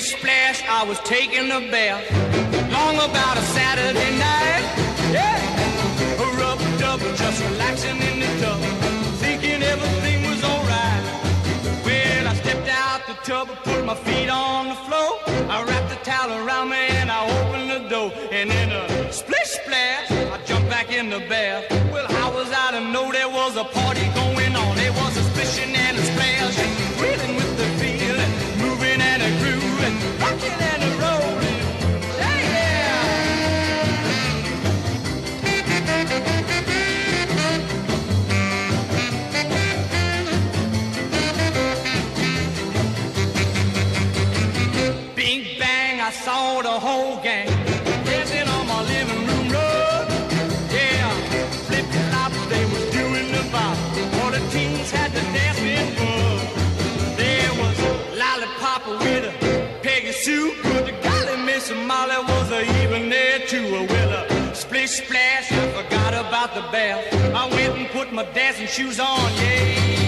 Splish Splash, I was taking a bath. Long about a Saturday night. Yeah. A rub-a-dub, just relaxing in the tub, thinking everything was alright. Well, I stepped out the tub, put my feet on the floor. I wrapped the towel around me and I opened the door. And in a splish splash, I jumped back in the bath. Well, how was I to know there was a party going on? There was a splishing and a splash, and reeling with the feeling, moving and a grooving, rocking and a rolling. Bing bang, I saw the whole gang dancing on my living room rug. Yeah, flip-flop, they was doing the bop. All the teens had the dancing bug. There was Lollipop with a Peggy Sue. Good to golly, Miss Molly was even there too. Well, a splish splash, I forgot about the bath. I went and put my dancing shoes on, yeah.